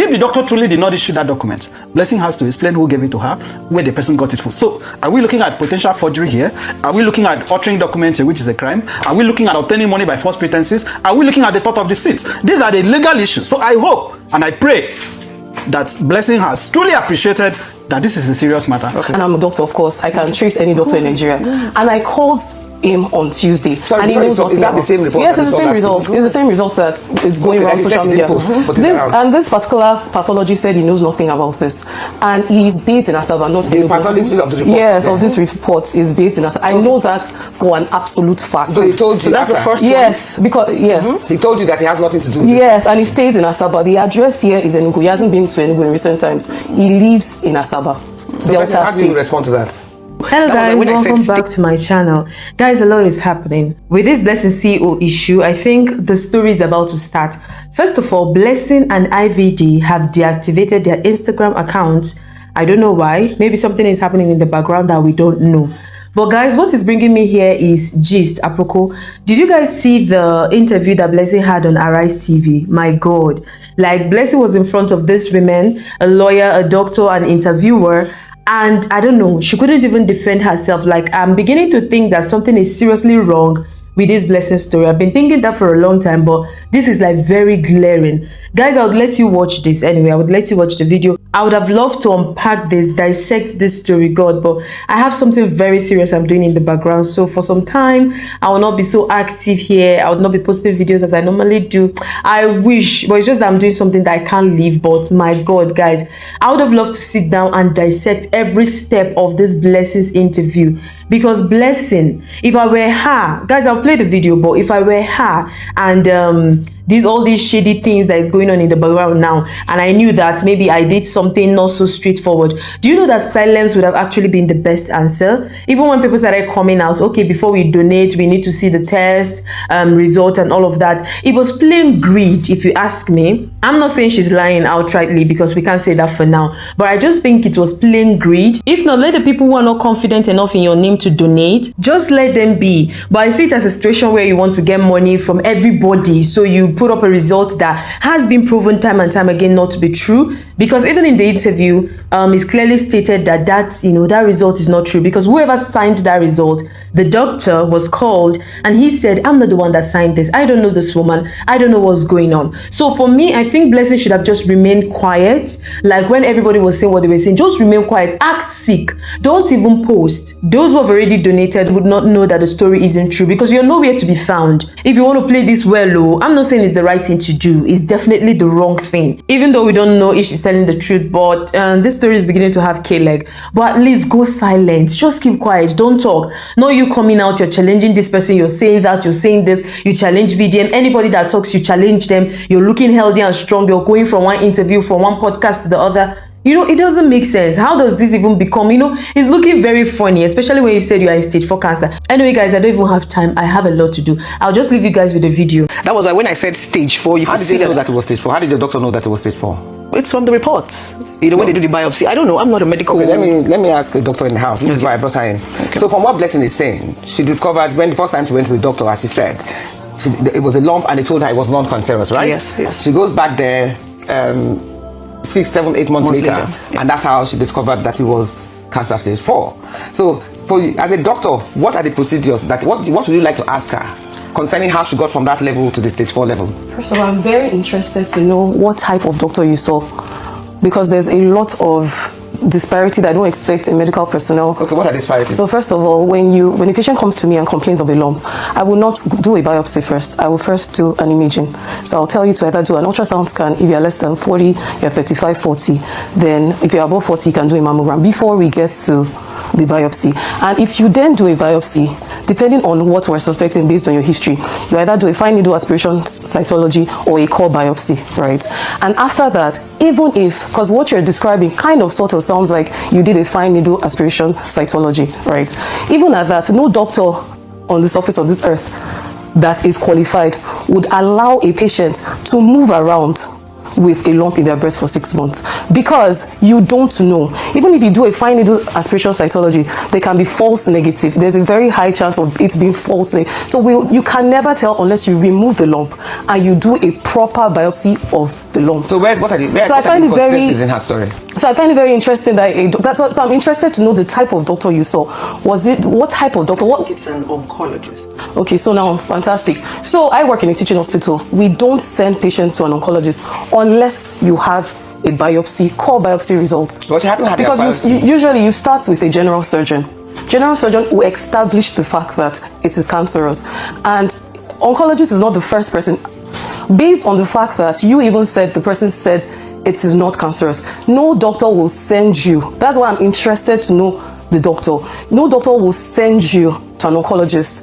If the doctor truly did not issue that document, Blessing has to explain who gave it to her, where the person got it from. So, are we looking at potential forgery here? Are we looking at altering documents, which is a crime? Are we looking at obtaining money by false pretenses? Are we looking at the thought of deceit? These are the legal issues. So, I hope and I pray that Blessing has truly appreciated that this is a serious matter. Okay. And I'm a doctor, of course. I can trace any doctor in Nigeria. And I called him on Tuesday. Sorry, and he knows is that the same report? Yes, it's the same result. It's the same result that is going around social media. And this particular pathologist said he knows nothing about this. And he's based in Asaba, not the pathologist of the report. Yes, of this report is based in Asaba. I know that for an absolute fact. So he told you that's the first one? Yes, because, yes. He told you that he has nothing to do with it? Yes, and he stays in Asaba. The address here is Enugu. He hasn't been to Enugu in recent times. He lives in Asaba. So Delta how do you respond to that? Hello guys, welcome back to my channel. Guys, a lot is happening with this Blessing CEO issue. I think the story is about to start. First of all, Blessing and IVD have deactivated their Instagram accounts. I don't know why. Maybe something is happening in the background that we don't know. But guys, what is bringing me here is gist. Apropos, did you guys see the interview that Blessing had on Arise TV? My God, like Blessing was in front of this women, a lawyer, a doctor, an interviewer. And I don't know, she couldn't even defend herself. Like, I'm beginning to think that something is seriously wrong with this Blessing story. I've been thinking that for a long time, but this is like very glaring. Guys, I would let you watch this anyway. I would let you watch the video. I would have loved to unpack this, dissect this story, God, but I have something very serious I'm doing in the background. So for some time, I will not be so active here. I will not be posting videos as I normally do. I wish, but it's just that I'm doing something that I can't leave. But my God, guys, I would have loved to sit down and dissect every step of this Blessing's interview. Because Blessing, if I were her, guys, I'll play the video, but if I were her and all these shady things that is going on in the background now, and I knew that maybe I did something not so straightforward, do you know that silence would have actually been the best answer? Even when people started coming out, okay, before we donate, we need to see the test result and all of that. It was plain greed, if you ask me. I'm not saying she's lying outrightly because we can't say that for now, but I just think it was plain greed. If not, let the people who are not confident enough in your name to donate, just let them be. But I see it as a situation where you want to get money from everybody, so you put up a result that has been proven time and time again not to be true. Because even in the interview, it's clearly stated that that result is not true, because whoever signed that result, the doctor was called and he said, I'm not the one that signed this. I don't know this woman. I don't know what's going on. So for me, I think Blessing should have just remained quiet. Like when everybody was saying what they were saying, just remain quiet, act sick, don't even post. Those who have already donated would not know that the story isn't true, because you're nowhere to be found. If you want to play this well, I'm not saying it's the right thing to do. It's definitely the wrong thing, even though we don't know if she's telling the truth. But this story is beginning to have K-leg. But at least go silent, just keep quiet, don't talk. No, you coming out, you're challenging this person, you're saying that, you're saying this, you challenge VDM. Anybody that talks, you challenge them. You're looking healthy and strong, you're going from one interview, from one podcast to the other. It doesn't make sense. How does this even become, it's looking very funny, especially when you said you are in stage 4 cancer. Anyway, guys, I don't even have time. I have a lot to do. I'll just leave you guys with the video. That was like when I said stage 4, you could see know that it was stage 4. How did the doctor know that it was stage 4? It's from the reports. When they do the biopsy. I don't know. I'm not a medical. Okay, let me ask the doctor in the house, which is why I brought her in. Okay. So from what Blessing is saying, she discovered when the first time she went to the doctor, as she said, it was a lump and they told her it was non-cancerous, right? Yes. She goes back there 6, 7, 8 months later, yeah. And that's how she discovered that it was cancer stage 4. So, for you, as a doctor, what are the procedures what would you like to ask her concerning how she got from that level to the stage 4 level? First of all, I'm very interested to know what type of doctor you saw, because there's a lot of disparity that I don't expect in medical personnel. Okay, what are disparities? So first of all, when a patient comes to me and complains of a lump, I will not do a biopsy first. I will first do an imaging. So I'll tell you to either do an ultrasound scan if you're less than 40, you're 35, 40. Then if you're above 40, you can do a mammogram before we get to the biopsy. And if you then do a biopsy, depending on what we're suspecting based on your history, you either do a fine needle aspiration cytology or a core biopsy, right? And after that, even if, because what you're describing kind of sort of sounds like you did a fine needle aspiration cytology, right? Even at that, no doctor on the surface of this earth that is qualified would allow a patient to move around with a lump in their breast for 6 months, because you don't know. Even if you do a fine needle aspiration cytology, they can be false negative. There's a very high chance of it being false negative. So you can never tell unless you remove the lump and you do a proper biopsy of the lump. So what are the inconsistencies in her story? So I find it very interesting that so I'm interested to know the type of doctor you saw. What type of doctor? It's an oncologist. Okay, so now fantastic. So I work in a teaching hospital. We don't send patients to an oncologist unless you have a biopsy, core biopsy result. But you haven't had because usually you start with a general surgeon. General surgeon will establish the fact that it is cancerous, and oncologist is not the first person. Based on the fact that you even said the person said it is not cancerous, no doctor will send you. That's why I'm interested to know the doctor. No doctor will send you to an oncologist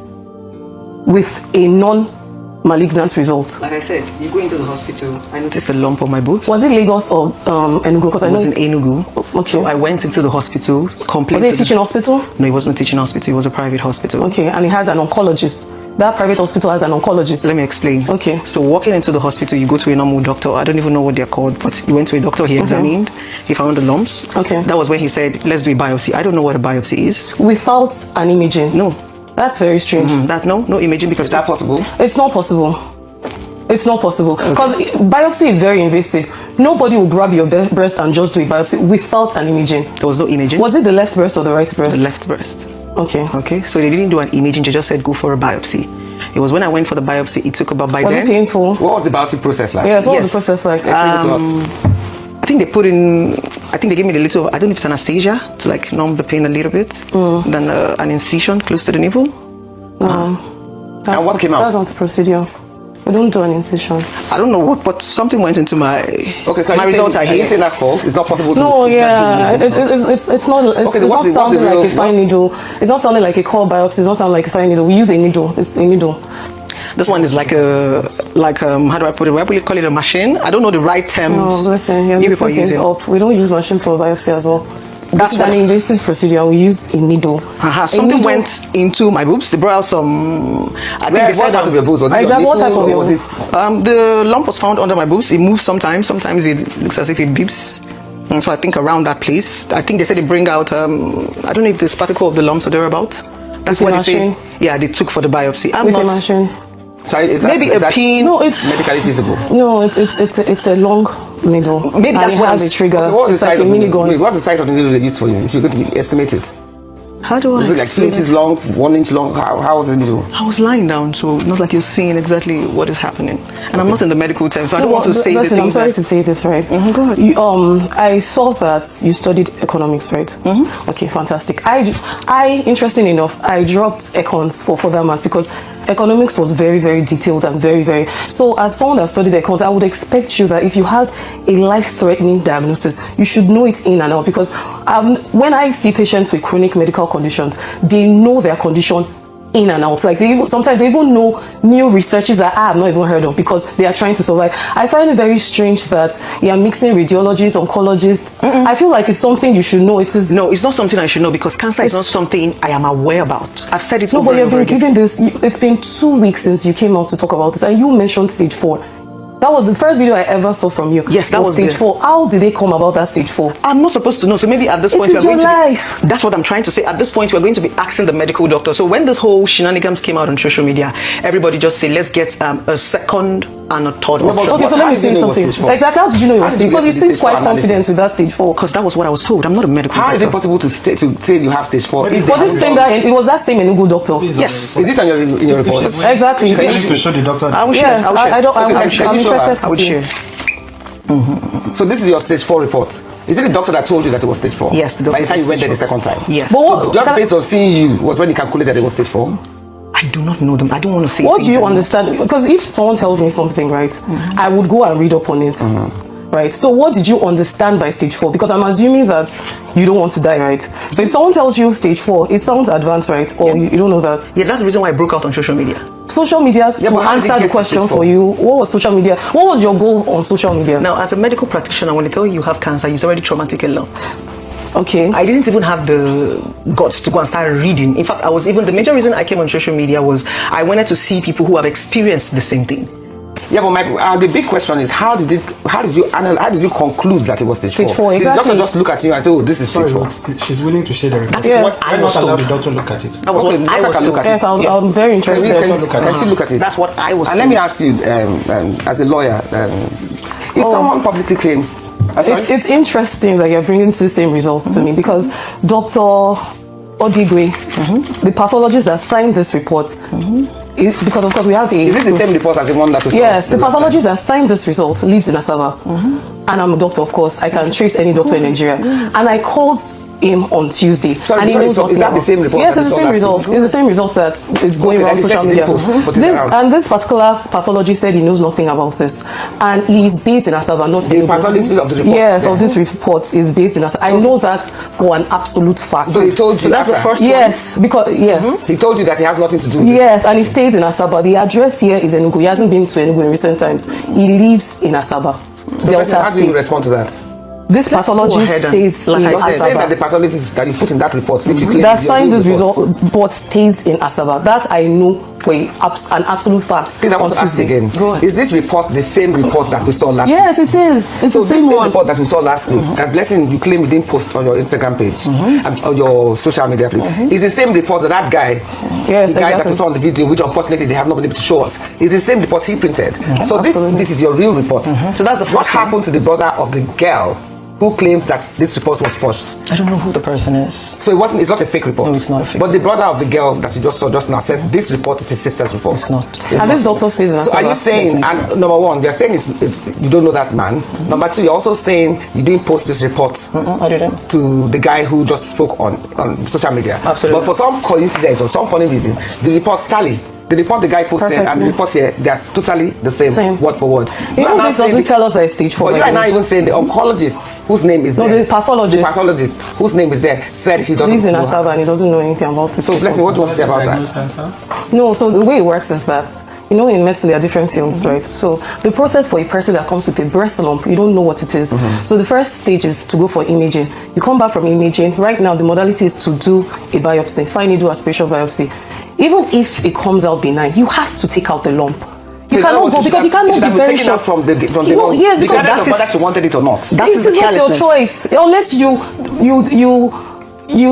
with a non-malignant result. Like I said, you go into the hospital, I noticed a lump on my boobs. Was it Lagos or Enugu? Because I was in Enugu. Okay. So I went into the hospital. Was it a teaching hospital? No, it wasn't a teaching hospital. It was a private hospital. Okay, and it has an oncologist. That private hospital has an oncologist. Let me explain. Okay. So walking into the hospital, you go to a normal doctor. I don't even know what they're called, but you went to a doctor, he examined, he found the lumps. Okay. That was when he said, let's do a biopsy. I don't know what a biopsy is. Without an imaging? No. That's very strange. No imaging, because... Is that possible? It's not possible. It's not possible. Because biopsy is very invasive. Nobody will grab your breast and just do a biopsy without an imaging. There was no imaging. Was it the left breast or the right breast? The left breast. Okay. Okay, so they didn't do an imaging, they just said go for a biopsy. It was when I went for the biopsy, it took about by was then. Was it painful? What was the biopsy process like? Yes, what was the process like? Explain it to us. I think they put in, I think they gave me a little, I don't know if it's anesthesia to like numb the pain a little bit. Then an incision close to the nipple. And what came out? That's not the procedure. We don't do an incision. I don't know what, but something went into my. Okay, so my results are here. Are you saying that's false? It's not possible to. No, yeah, it's not. It's not sounding like a fine needle. It's not sounding like a core biopsy. It's not sounding like a fine needle. We use a needle. It's a needle. This one is like how do I put it? Why would you call it a machine? I don't know the right terms. Oh, listen, you're mixing things up. We don't use machine for biopsy as well. That's an invasive procedure. We use a needle. Something went into my boobs. They brought out some. I think they said out of your boobs. Was it your what type of was it? The lump was found under my boobs. It moves sometimes. Sometimes it looks as if it beeps. And so I think around that place. I think they said they bring out. I don't know if there's particle of the lumps or thereabout. That's what they say. Yeah, they took for the biopsy. I'm with not. A machine. Sorry, is maybe a pin. No, it's medically feasible. No, it's a long needle. Maybe that's what has a trigger. Okay, what's it's the like size a mini gun. What's the size of the needle they used for you? If you're going to estimate it. How do I? Is it like 2 inches long, 1 inch long? How was the needle? I was lying down, so not like you're seeing exactly what is happening. And I'm not in the medical term, so I don't want to say the things. I'm sorry to say this, right? Go ahead. I saw that you studied economics, right? Okay, fantastic. I interesting enough, I dropped econs for further maths because economics was very, very detailed and very, very. So as someone that studied econs, I would expect you that if you have a life-threatening diagnosis, you should know it in and out. Because when I see patients with chronic medical conditions, they know their condition in and out. Like sometimes they even know new researches that I have not even heard of because they are trying to survive. I find it very strange that you are mixing radiologists, oncologists. I feel like it's something you should know. It is. No, it's not something I should know because cancer is not something I am aware about. I've said it over but you've and over been given this. It's been 2 weeks since you came out to talk about this, and you mentioned stage 4. That was the first video I ever saw from you. Yes, that was stage 4. How did they come about that stage 4? I'm not supposed to know. So maybe at this point we're going to be, that's what I'm trying to say. At this point, we're going to be asking the medical doctor. So when this whole shenanigans came out on social media, everybody just say, let's get a second and a third option. Okay, so let me say something. Exactly, how did you know it was stage 4? Because you seem quite confident with that stage 4. Because that was what I was told. I'm not a medical doctor. How is it possible to say you have stage 4? Was that same Enugu doctor? Yes. Is it on your report? Exactly. You need to show the doctor. I will share. I'm interested to see. So this is your stage 4 report. Is it the doctor that told you that it was stage 4? Yes, the doctor. By the time you went there the second time? Yes. But just based on seeing you was when he calculated that it was stage 4? I do not know them. I don't want to say. What do you understand? Because if someone tells me something, right, I would go and read up on it. Right. So what did you understand by stage 4? Because I'm assuming that you don't want to die, right? So if someone tells you stage 4, it sounds advanced, right? Or you don't know that. Yeah, that's the reason why I broke out on social media. Social media to answer the question for you. What was social media? What was your goal on social media? Now, as a medical practitioner, when they tell you have cancer, it's already traumatic enough. Okay. I didn't even have the guts to go and start reading. In fact, the major reason I came on social media was I wanted to see people who have experienced the same thing. Yeah, but the big question is how did you conclude that it was stage 4? Exactly. Did the doctor just look at you and say, oh, this is stage 4? She's willing to share the report. That's what I was told. The doctor look at it. That was what I was told. Yes, I'm very interested. Can she look at it? That's what I was told. And let me ask you, as a lawyer, if someone publicly claims... It's interesting that you're bringing the same results to me, because Dr. Odigwe, the pathologist that signed this report, because of course we have a... Is it the same report as the one that we saw? Yes, the pathologist that signed this result lives in Asaba. And I'm a doctor, of course. I can trace any doctor in Nigeria. And I called him on Tuesday. Sorry, and he knows is that the same report? Yes, it's the same result. It's the same result that is going around social media. And this particular pathologist said he knows nothing about this. And he is based in Asaba, not the pathologist of the report? Yes, of this report is based in Asaba. I know that for an absolute fact. So he told you that's the first one? Yes, because, yes. He told you that he has nothing to do with it? Yes, and he stays in Asaba. The address here is Enugu. He hasn't been to Enugu in recent times. He lives in Asaba. So how do you respond to that? This pathologist stays in Asaba. I said that the pathologist that you put in that report, which you claim that signed this report stays in Asaba. That I know for an absolute fact. Please, I want to ask again. Is this report the same report that we saw last week? Yes, it is. It's the same one. Report that we saw last week. That Blessing, you claim you didn't post on your Instagram page, on your social media page. It's the same report that guy, yes, the guy that we saw on the video, which unfortunately they have not been able to show us. It's the same report he printed. So this is your real report. So that's the first. What happened to the brother of the girl who claims that this report was forged? I don't know who the person is. So it's not a fake report? No, it's not a fake But the brother of the girl that you just saw just now says this report is his sister's report. It's not. And this doctor stays in Asaba. So are you saying, and number one, you're saying it's you don't know that man. Number two, you're also saying you didn't post this report I didn't. to the guy who just spoke on social media. Absolutely. But for some coincidence or some funny reason, the reports tally. The report the guy posted and the report here, they are totally the same. Word for word. Even this doesn't tell us that it's stage 4. But you are not even saying the oncologist whose name is there. No, the pathologist. The pathologist whose name is there said he doesn't lives in Asaba and he doesn't know anything about this. So, Blessing, what do you want to say about that? No, so the way it works is that, you know, in medicine there are different fields, right? So the process for a person that comes with a breast lump, you don't know what it is. So the first stage is to go for imaging. You come back from imaging. Right now, the modality is to do a biopsy, finally do aspiration biopsy. Even if it comes out benign, you have to take out the lump. You cannot go because you cannot be very sure from the yes, because that you wanted it or not. This is not your choice unless you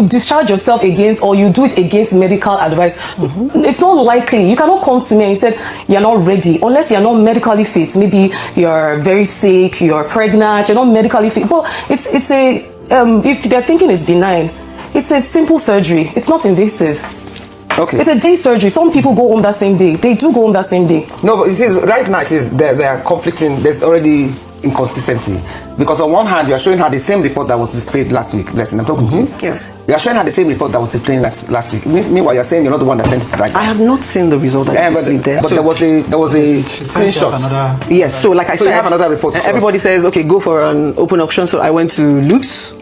discharge yourself against or you do it against medical advice. It's not likely. You cannot come to me and you said you're not ready unless you're not medically fit. Maybe you're very sick, you're pregnant, you're not medically fit. Well, it's a if they're thinking it's benign, it's a simple surgery. It's not invasive. Okay. It's a day surgery. Some people go home that same day. They do go home that same day. No, but you see, right now it is they are conflicting. There's already inconsistency because on one hand you are showing her the same report that was displayed last week. Blessing, I'm talking to you. Yeah. You are showing her the same report that was displayed last week. Meanwhile, you're saying you're not the one that sent it to that guy. I have not seen the result that you displayed there. But so there was a screenshot. Yes. So like I said, you have another report. Everybody says, okay, go for an open auction. So I went to Lutz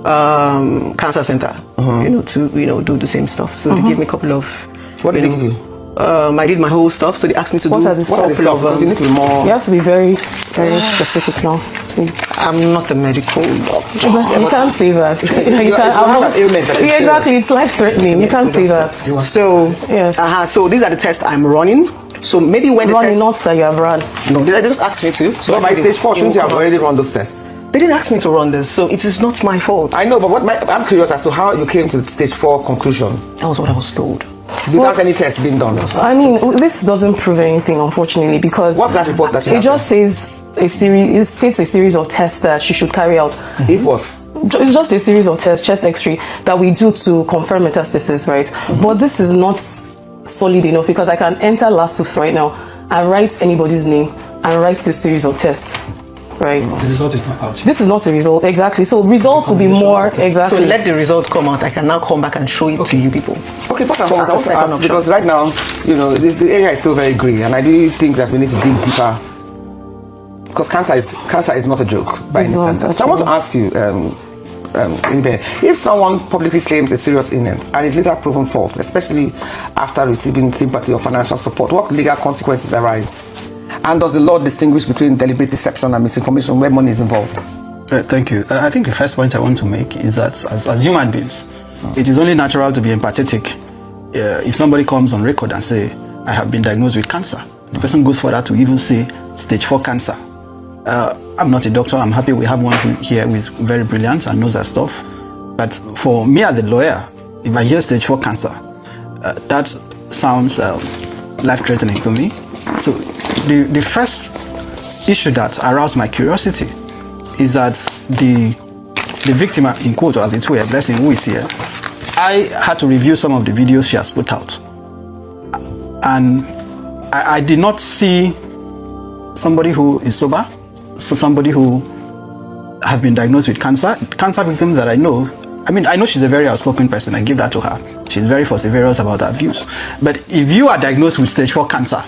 Cancer Center, to do the same stuff. So they gave me a couple of. What did they give you? I did my whole stuff, so they asked me to do. What are the stuff? Because you need to be more. You have to be very, very specific now, please. I'm not a medical doctor. You can't say that. You have an ailment that is exactly, it's life-threatening. You can't say that. So yes. So these are the tests I'm running. So maybe when the test. Not that you have run. No, they just asked me to. So by stage 4, shouldn't you have already run those tests? They didn't ask me to run this, so it is not my fault. I know, but I'm curious as to how you came to stage 4 conclusion. That was what I was told. Without any tests being done. I mean, this doesn't prove anything, unfortunately, because what's that report that you have? It just says it states a series of tests that she should carry out. If what? It's just a series of tests, chest X-ray, that we do to confirm metastasis, right? But this is not solid enough because I can enter LastSuth right now and write anybody's name and write this series of tests. Right. The result is not out. This is not a result, exactly. So results will be more exactly. So let the result come out. I can now come back and show it to you people. Okay, first and foremost, I want to ask, because right now, the area is still very grey, and I really think that we need to dig deeper. Because cancer is not a joke by any standard. So I want to ask you, if someone publicly claims a serious illness and is later proven false, especially after receiving sympathy or financial support, what legal consequences arise? And does the law distinguish between deliberate deception and misinformation where money is involved? Thank you. I think the first point I want to make is that as human beings, it is only natural to be empathetic. If somebody comes on record and say, I have been diagnosed with cancer, the person goes further to even say, stage 4 cancer. I'm not a doctor. I'm happy we have one here who is very brilliant and knows that stuff. But for me as a lawyer, if I hear stage 4 cancer, that sounds life-threatening to me. So the first issue that aroused my curiosity is that the victim, in quote, or the two, Blessing, who is here, I had to review some of the videos she has put out. And I did not see somebody who is sober, so somebody who has been diagnosed with cancer. Cancer victims that I know she's a very outspoken person. I give that to her. She's very vociferous about her views. But if you are diagnosed with stage 4 cancer,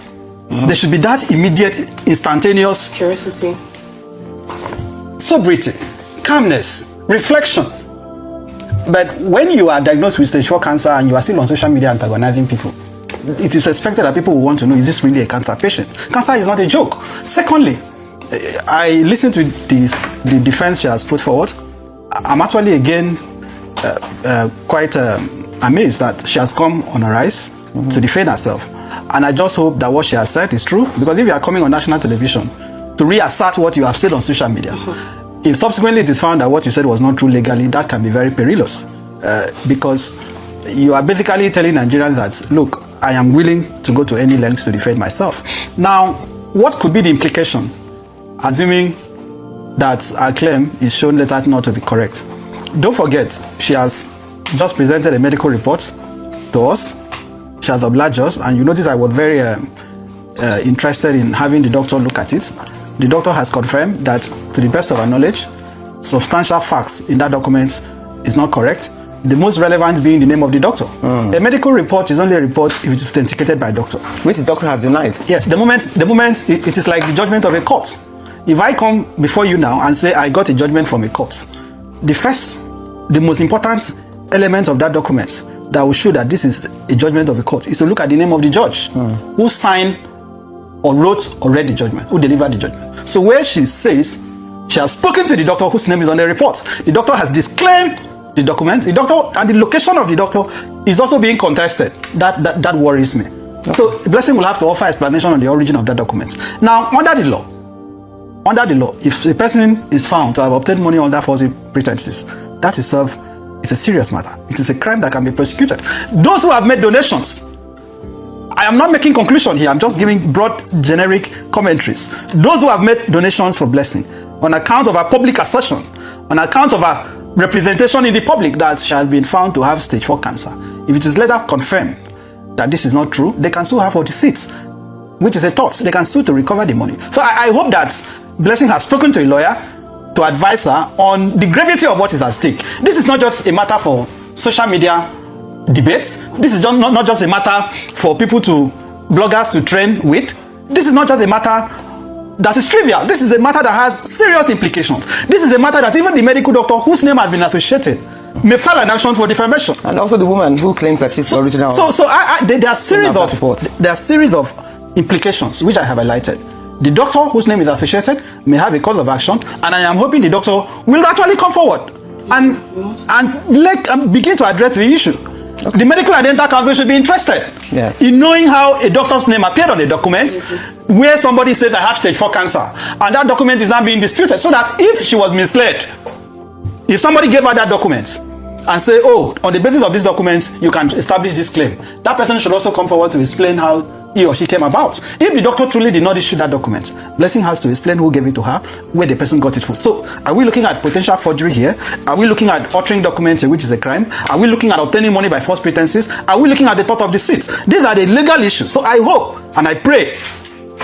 there should be that immediate, instantaneous curiosity, sobriety, calmness, reflection. But when you are diagnosed with stage 4 cancer and you are still on social media antagonizing people, it is expected that people will want to know, is this really a cancer patient? Cancer is not a joke. Secondly, I listened to the defense she has put forward. I'm actually again quite amazed that she has come on a rise to defend herself. And I just hope that what she has said is true, because if you are coming on national television to reassert what you have said on social media, if subsequently it is found that what you said was not true legally, that can be very perilous, because you are basically telling Nigerians that, look, I am willing to go to any lengths to defend myself. Now, what could be the implication, assuming that our claim is shown later not to be correct? Don't forget, she has just presented a medical report to us. She has obliged us, and you notice I was very interested in having the doctor look at it. The doctor has confirmed that, to the best of our knowledge, substantial facts in that document is not correct. The most relevant being the name of the doctor. A medical report is only a report if it is authenticated by a doctor, which the doctor has denied. Yes, the moment it is like the judgment of a court. If I come before you now and say I got a judgment from a court, the most important element of that document that will show that this is a judgment of a court is to look at the name of the judge who signed or wrote or read the judgment, who delivered the judgment. So where she says she has spoken to the doctor whose name is on the report, the doctor has disclaimed the document, the doctor, and the location of the doctor is also being contested. That worries me. Okay. So Blessing will have to offer explanation on the origin of that document. Now, under the law, if the person is found to have obtained money under false pretenses, that itself is a serious matter. It is a crime that can be prosecuted. Those who have made donations, I am not making conclusion here, I'm just giving broad generic commentaries. Those who have made donations for Blessing on account of a public assertion, on account of a representation in the public that she has been found to have stage 4 cancer, if it is later confirmed that this is not true, they can sue her for deceit, which is a tort. They can sue to recover the money. So I hope that Blessing has spoken to a lawyer to advise her on the gravity of what is at stake. This is not just a matter for social media debates. This is not just a matter for bloggers to train with. This is not just a matter that is trivial. This is a matter that has serious implications. This is a matter that even the medical doctor whose name has been associated may file an action for defamation. And also the woman who claims that she's the original. There are a series of implications which I have highlighted. The doctor whose name is associated may have a cause of action, and I am hoping the doctor will actually come forward and begin to address the issue. Okay. The Medical and Dental Council should be interested in knowing how a doctor's name appeared on a document where somebody says I have stage 4 cancer, and that document is now being disputed, so that if she was misled, if somebody gave her that document and say, oh, on the basis of this document you can establish this claim, that person should also come forward to explain how he or she came about. If the doctor truly did not issue that document, Blessing has to explain who gave it to her, where the person got it from. So are we looking at potential forgery here? Are we looking at altering documents, which is a crime? Are we looking at obtaining money by false pretenses? Are we looking at the thought of deceit? These are the legal issues. So I hope and I pray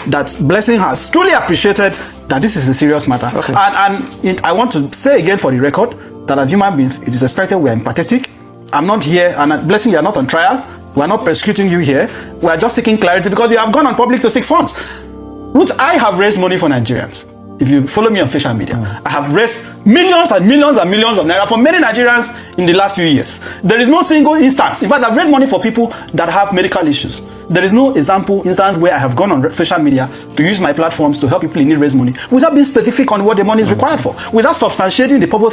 that Blessing has truly appreciated that this is a serious matter. Okay. And I want to say again for the record that as human beings, it is expected we are empathetic. I'm not here, and Blessing, you are not on trial. We are not persecuting you here. We are just seeking clarity because you have gone on public to seek funds. Ruth, I have raised money for Nigerians. If you follow me on social media, I have raised millions and millions and millions of naira for many Nigerians in the last few years. There is no single instance. In fact, I've raised money for people that have medical issues. There is no instance where I have gone on social media to use my platforms to help people in need raise money without being specific on what the money is required for, without substantiating the purpose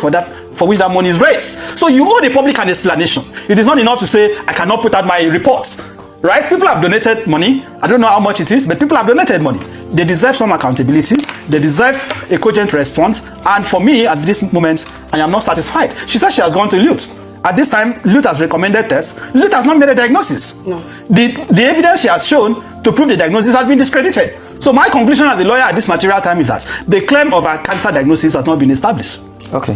for which that money is raised. So you owe the public an explanation. It is not enough to say, I cannot put out my reports. Right? People have donated money. I don't know how much it is, but people have donated money. They deserve some accountability. They deserve a cogent response. And for me, at this moment, I am not satisfied. She said she has gone to Lute. At this time, Lute has recommended tests. Lute has not made a diagnosis. No. The evidence she has shown to prove the diagnosis has been discredited. So my conclusion as the lawyer at this material time is that the claim of a cancer diagnosis has not been established. Okay.